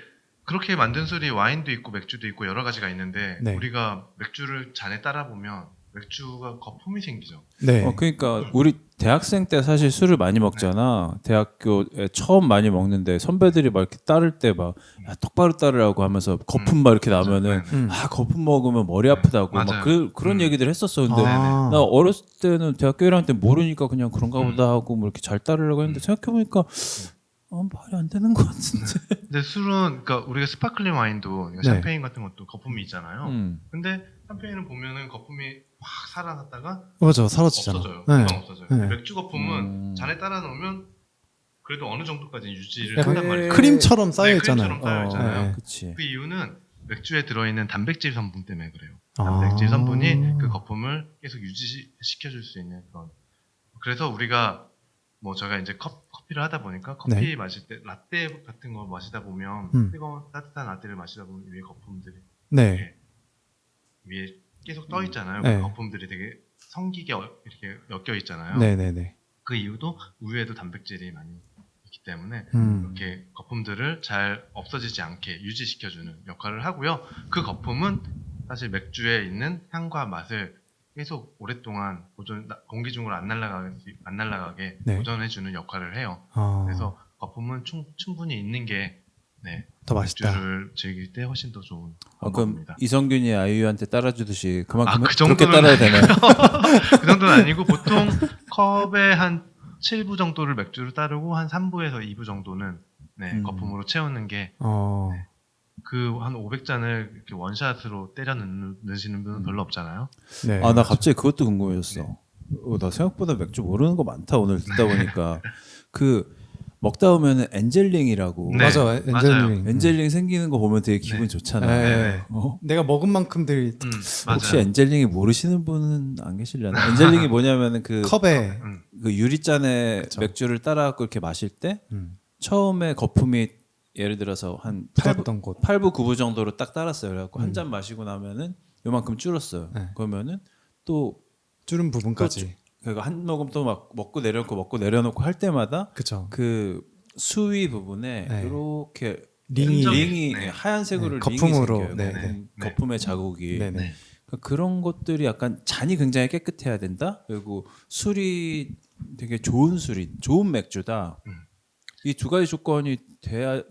그렇게 만든 술이 와인도 있고 맥주도 있고 여러 가지가 있는데 네. 우리가 맥주를 잔에 따라 보면 맥주가 거품이 생기죠. 네. 그러니까 우리 대학생 때 사실 술을 많이 먹잖아. 대학교에 처음 많이 먹는데 선배들이 막 이렇게 따를 때 막 똑바로 따르라고 하면서 거품 막 이렇게 나면은 거품 먹으면 머리 아프다고 막 맞아요. 그런 얘기들 했었어. 근데 아. 나 어렸을 때는 대학교 1학년 때 모르니까 그냥 그런가 보다 하고 뭐 이렇게 잘 따르려고 했는데 생각해 보니까 말이 안 되는 것 같은데. 근데 술은 그러니까 우리가 스파클링 와인도 그러니까 네. 샴페인 같은 것도 거품이 있잖아요. 근데 샴페인을 보면은 거품이 확 살아났다가 맞아, 사라지잖아. 없어져요. 네. 금방 없어져요. 네. 근데 맥주 거품은 잔에 따라 놓으면 그래도 어느 정도까지 유지를 약간 한단 말이에요. 크림처럼 쌓여 있잖아요. 크림처럼 쌓여 있잖아요. 네. 그치. 그 이유는 맥주에 들어있는 단백질 성분 때문에 그래요. 아. 단백질 성분이 그 거품을 계속 유지시켜줄 수 있는 그런. 그래서 우리가 뭐 제가 이제 커피를 하다 보니까 커피 네. 마실 때 라떼 같은 거 마시다 보면 뜨거운 따뜻한 라떼를 마시다 보면 위에 거품들이 네. 이렇게 위에 계속 떠 있잖아요. 네. 그 거품들이 되게 성기게 이렇게 엮여 있잖아요. 네네네. 그 이유도 우유에도 단백질이 많이 있기 때문에 이렇게 거품들을 잘 없어지지 않게 유지시켜주는 역할을 하고요. 그 거품은 사실 맥주에 있는 향과 맛을 계속 오랫동안 공기 중으로 안 날아가게 네. 보존해주는 역할을 해요. 그래서 거품은 충분히 있는 게 네, 더 맛있다. 맥주를 즐길 때 훨씬 더 좋은 그럼 방법입니다. 이성균이 아이유한테 따라주듯이 그만큼 그 그렇게 정도는 따라야 되나요? 그 정도는 아니고 보통 컵에 한 7부 정도를 맥주를 따르고 한 3부에서 2부 정도는 네, 거품으로 채우는 게 그 한 500잔을 이렇게 원샷으로 때려 넣으시는 분은 별로 없잖아요. 네. 나 갑자기 그것도 궁금해졌어. 나 생각보다 맥주 모르는 거 많다 오늘 듣다 보니까. 그 먹다 보면은 엔젤링이라고. 네. 맞아, 맞아요. 엔젤링. 엔젤링 생기는 거 보면 되게 기분 네. 좋잖아. 네. 어? 내가 먹은 만큼들이 맞아요. 혹시 엔젤링이 모르시는 분은 안 계시려나? 엔젤링이 뭐냐면은 그 컵에 그 유리잔에 그쵸. 맥주를 따라갖고 이렇게 마실 때 음, 처음에 거품이 예를 들어서 한 묻었던 곳. 8부 9부 정도로 딱 따랐어요. 그래갖고 한 잔 마시고 나면은 요만큼 줄었어요. 네. 그러면은 또 줄은 부분까지. 그러니까 한 모금 또 막 먹고 내려놓고 할 때마다 그쵸. 그 수위 부분에 네. 이렇게 링이 링이 네. 하얀색으로 네, 링이 거품으로, 생겨요. 네, 네. 거품의 자국이. 네네. 네. 그러니까 그런 것들이 약간 잔이 굉장히 깨끗해야 된다. 그리고 술이 되게 좋은 좋은 맥주다. 이 두 가지 조건이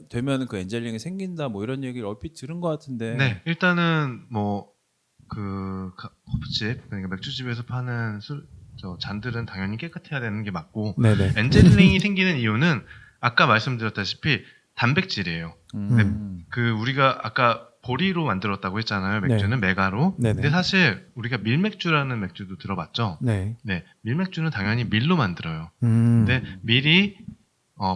되면 그 엔젤링이 생긴다. 뭐 이런 얘기를 얼핏 들은 것 같은데. 네, 일단은 뭐 그 커피집 그러니까 맥주집에서 파는 잔들은 당연히 깨끗해야 되는 게 맞고 네네. 엔젤링이 생기는 이유는 아까 말씀드렸다시피 단백질이에요. 그 우리가 아까 보리로 만들었다고 했잖아요. 맥주는 메가로. 네네. 근데 사실 우리가 밀맥주라는 맥주도 들어봤죠. 네. 네, 밀맥주는 당연히 밀로 만들어요. 음. 근데 밀이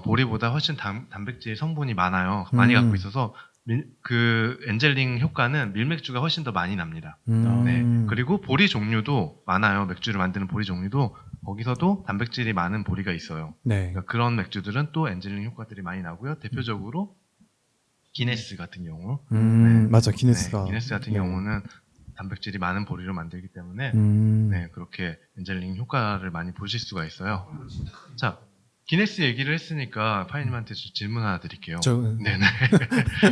보리보다 훨씬 단백질 성분이 많아요. 많이 갖고 있어서 그 엔젤링 효과는 밀맥주가 훨씬 더 많이 납니다. 네. 그리고 보리 종류도 많아요. 맥주를 만드는 보리 종류도 거기서도 단백질이 많은 보리가 있어요. 네. 그러니까 그런 맥주들은 또 엔젤링 효과들이 많이 나고요. 대표적으로 기네스 같은 경우, 맞아, 기네스가. 네, 기네스 같은 네. 경우는 단백질이 많은 보리로 만들기 때문에 네, 그렇게 엔젤링 효과를 많이 보실 수가 있어요. 자, 기네스 얘기를 했으니까 파이님한테 질문 하나 드릴게요. 네네.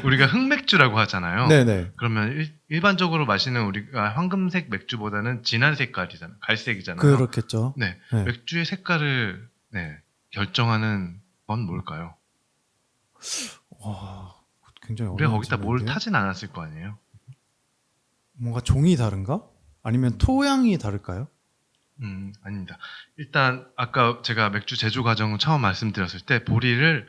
우리가 흑맥주라고 하잖아요. 네네. 그러면 일반적으로 마시는 우리가 황금색 맥주보다는 진한 색깔이잖아요. 갈색이잖아요. 그렇겠죠. 네. 네. 맥주의 색깔을 결정하는 건 뭘까요? 와, 굉장히 우리가 어려운 거기다 뭘 질문인데요? 타진 않았을 거 아니에요? 뭔가 종이 다른가? 아니면 토양이 다를까요? 아닙니다. 일단 아까 제가 맥주 제조 과정을 처음 말씀드렸을 때 보리를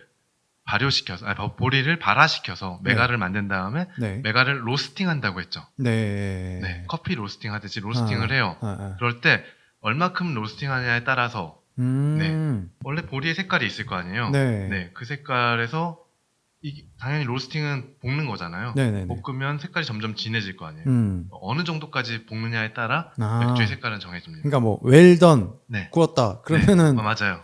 발화시켜서 메가를 만든 다음에 네. 메가를 로스팅한다고 했죠. 네. 네, 커피 로스팅 하듯이 로스팅을 해요. 아. 그럴 때 얼마큼 로스팅하냐에 따라서 원래 보리의 색깔이 있을 거 아니에요. 네. 그 색깔에서 당연히 로스팅은 볶는 거잖아요. 네네네. 볶으면 색깔이 점점 진해질 거 아니에요. 어느 정도까지 볶느냐에 따라 맥주의 색깔은 정해집니다. 그러니까 뭐 웰던 네. 구웠다 그러면은 맞아요.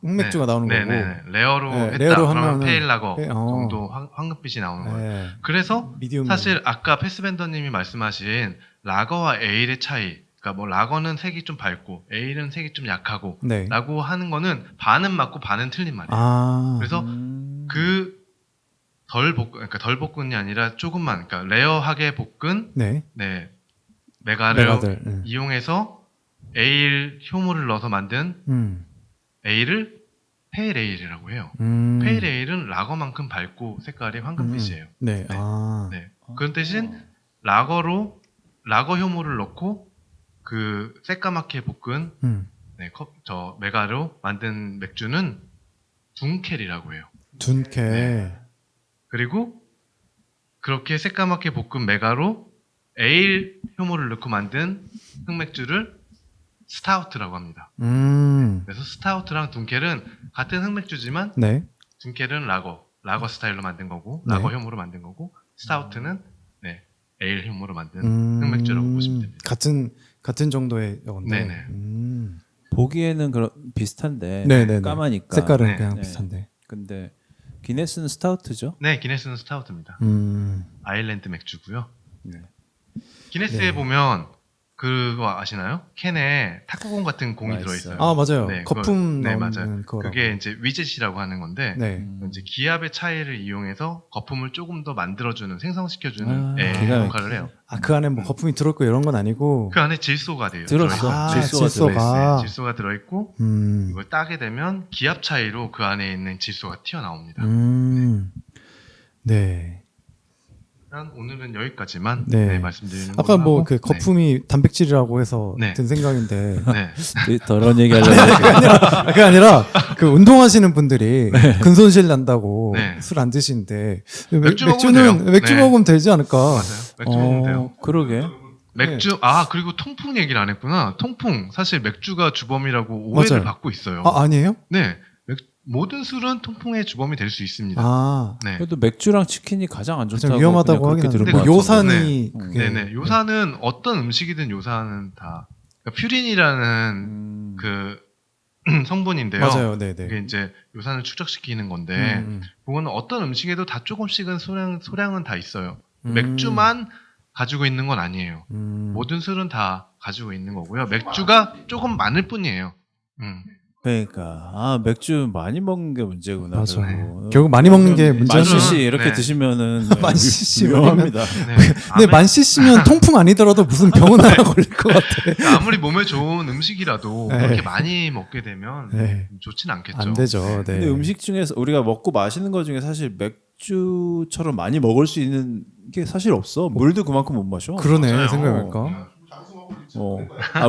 흑맥주가 나오는 거고. 레어로 했다 레어로 그러면 하면은 페일라거 정도 황금빛이 나오는 거예요. 그래서 미디움. 사실 아까 패스밴더님이 말씀하신 라거와 에일의 차이, 그러니까 뭐 라거는 색이 좀 밝고 에일은 색이 좀 약하고 네. 라고 하는 거는 반은 맞고 반은 틀린 말이에요. 그래서 그 덜 볶은이 아니라 조금만, 그러니까 레어하게 볶은 메가를 이용해서 에일 효모를 넣어서 만든 에일을 페일 에일이라고 해요. 페일 에일은 라거만큼 밝고 색깔이 황금빛이에요. 네. 그런 대신 라거 효모를 넣고 그 새까맣게 볶은 메가로 만든 맥주는 둔켈이라고 해요. 둔캐. 그리고 그렇게 새까맣게 볶은 메가로 에일 효모를 넣고 만든 흑맥주를 스타우트라고 합니다. 그래서 스타우트랑 둔켈은 같은 흑맥주지만 네. 둔켈은 라거 스타일로 만든 거고 네. 라거 효모로 만든 거고 스타우트는 네, 에일 효모로 만든 흑맥주라고 보시면 됩니다. 같은 정도의 건데. 네네. 보기에는 비슷한데 네네네. 까마니까 색깔은 네. 그냥 네. 비슷한데. 근데 기네스는 스타우트죠? 네, 기네스는 스타우트입니다. 아일랜드 맥주고요. 네. 기네스에 네. 보면 그거 아시나요? 캔에 탁구공 같은 공이 있어요. 들어있어요. 아 맞아요. 네, 거품 네, 나오는 맞아요. 거라고. 그게 이제 위젯이라고 하는 건데 네. 이제 기압의 차이를 이용해서 거품을 조금 더 만들어주는 생성시켜주는 아, 예, 기가 역할을 해요. 아 그 안에 뭐 거품이 들었고 이런 건 아니고. 그 안에 질소가 돼요. 들었어. 아, 질소가 질소가. 들어있어요. 질소가 들어있고 음. 이걸 따게 되면 기압 차이로 그 안에 있는 질소가 튀어나옵니다. 네. 일단 오늘은 여기까지만 네. 네, 말씀드리는 아까 걸로 뭐 하고, 그 거품이 단백질이라고 해서 네. 든 생각인데. 네. 더러운 얘기 하려고 그게 아니라 그 운동하시는 분들이 근손실 난다고 네. 술 안 드시는데 맥주 맥주는 먹으면 돼요. 맥주 네. 먹으면 되지 않을까? 맞아요. 맥주 먹으면 돼요. 그러게. 맥주 그리고 통풍 얘기를 안 했구나. 통풍 사실 맥주가 주범이라고 오해를 맞아요. 받고 있어요. 아 아니에요? 네, 모든 술은 통풍의 주범이 될 수 있습니다. 아 네, 그래도 맥주랑 치킨이 가장 안 좋다고 좀 위험하다고 그냥 하긴 그렇게 하는데 들은 그 것 같은데. 요산이 네. 그게 네네. 요산은 어떤 음식이든 요산은 다 그러니까 퓨린이라는 그 성분인데요. 맞아요, 네네. 그게 이제 요산을 축적시키는 건데 그거는 어떤 음식에도 다 조금씩은 소량은 다 있어요. 맥주만 가지고 있는 건 아니에요. 모든 술은 다 가지고 있는 거고요. 맥주가 조금 많을 뿐이에요. 그러니까 맥주 많이 먹는 게 문제구나. 맞아. 결국. 결국 많이 먹는 게 문제는. 만시시 이렇게 네. 드시면은 만 cc 위험합니다. 네. 근데 만 cc면 통풍 아니더라도 무슨 병은 하나 걸릴 것 같아. 아무리 몸에 좋은 음식이라도 네. 그렇게 많이 먹게 되면 네. 좋진 않겠죠. 안 되죠. 네. 근데 음식 중에서 우리가 먹고 마시는 것 중에 사실 맥주처럼 많이 먹을 수 있는 게 사실 없어. 물도 그만큼 못 마셔. 그러네 맞아요. 생각해보니까.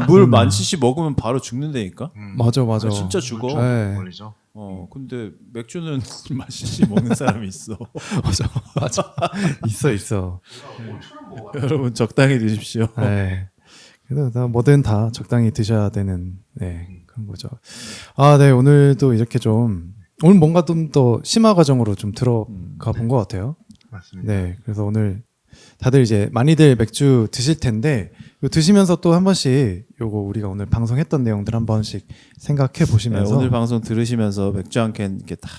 물 만시시 먹으면 바로 죽는다니까. 맞아 맞아. 아, 진짜 죽어. 그렇죠. 네. 걸리죠. 근데 맥주는 만시시 먹는 사람이 있어. 맞아. 있어. 여러분 적당히 드십시오. 네. 그래도 다 뭐든 다 적당히 드셔야 되는 그런 거죠. 아, 네 오늘도 이렇게 좀 오늘 뭔가 좀 더 심화 과정으로 좀 들어가 본 것 같아요. 맞습니다. 네, 그래서 오늘 다들 이제 많이들 맥주 드실 텐데 이거 드시면서 또 한 번씩 요거 우리가 오늘 방송했던 내용들 한 번씩 생각해 보시면서 오늘 방송 들으시면서 맥주 한 캔 이렇게 딱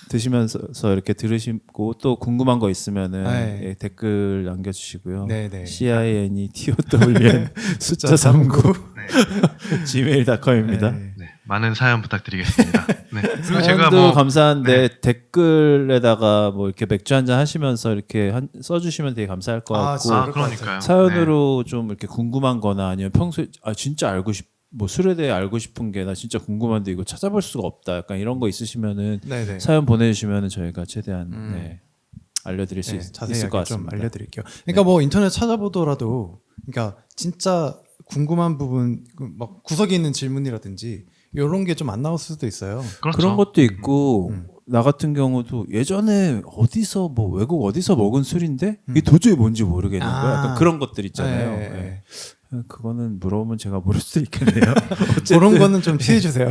드시면서 이렇게 들으시고 또 궁금한 거 있으면은 네. 예, 댓글 남겨주시고요. 네네. CINETOWN 숫자 39 gmail.com입니다. 네. 네, 많은 사연 부탁드리겠습니다. 네. 그리고 제가 사연도 뭐 감사한데 댓글에다가 뭐 이렇게 맥주 한잔 하시면서 이렇게 써주시면 되게 감사할 것 같고 진짜 그럴 것 그러니까요. 사연으로 좀 이렇게 궁금한거나 아니면 평소에 진짜 뭐 술에 대해 알고 싶은 게 나 진짜 궁금한데 이거 찾아볼 수가 없다. 약간 이런 거 있으시면은 네네. 사연 보내주시면은 저희가 최대한 알려드릴 수 자세하게 있을 것 좀 같습니다. 알려드릴게요. 그러니까 뭐 인터넷 찾아보더라도, 그러니까 진짜 궁금한 부분, 막 구석에 있는 질문이라든지 이런 게 좀 안 나올 수도 있어요. 그렇죠. 그런 것도 있고 나 같은 경우도 예전에 어디서 뭐 외국 어디서 먹은 술인데 이게 도저히 뭔지 모르겠는 거야. 약간 그런 것들 있잖아요. 네. 네. 그거는 물어보면 제가 모를 수도 있겠네요. 그런 거는 좀 피해 주세요.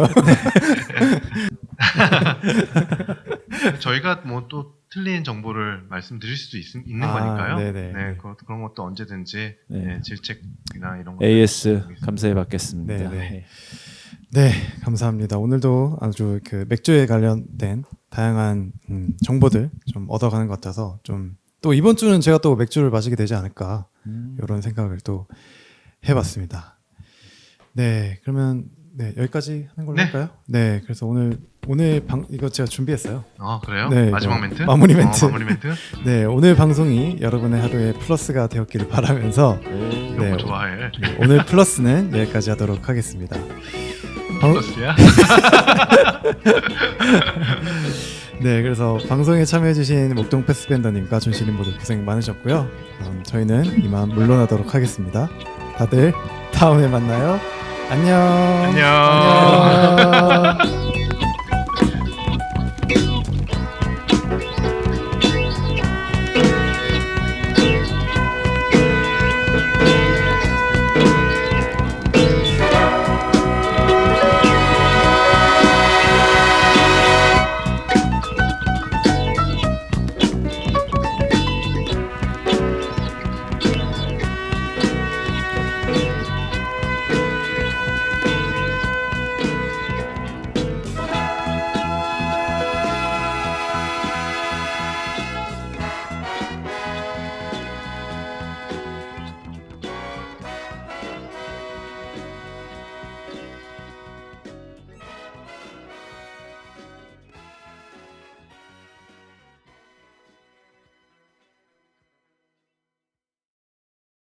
저희가 뭐 또 틀린 정보를 말씀드릴 수도 있는 거니까요. 네네. 네, 그런 것도 언제든지 네. 네, 질책이나 이런 거 AS 감사히 받겠습니다. 네네. 네, 감사합니다. 오늘도 아주 그 맥주에 관련된 다양한 정보들 좀 얻어가는 것 같아서 좀 또 이번 주는 제가 또 맥주를 마시게 되지 않을까 이런 생각을 또 해봤습니다. 네, 그러면 네 여기까지 하는 걸로 네. 할까요? 네, 그래서 오늘 이거 제가 준비했어요. 그래요? 네, 마지막 이거 멘트? 마무리 멘트. 마무리 멘트? 네, 오늘 방송이 여러분의 하루에 플러스가 되었기를 바라면서 이런 네, 거 좋아해. 오늘 플러스는 여기까지 하도록 하겠습니다. 플러스야? 네, 그래서 방송에 참여해주신 목동 패스밴더님과 존시님 모두 고생 많으셨고요. 저희는 이만 물러나도록 하겠습니다. 다들 다음에 만나요. 안녕. 안녕. 안녕.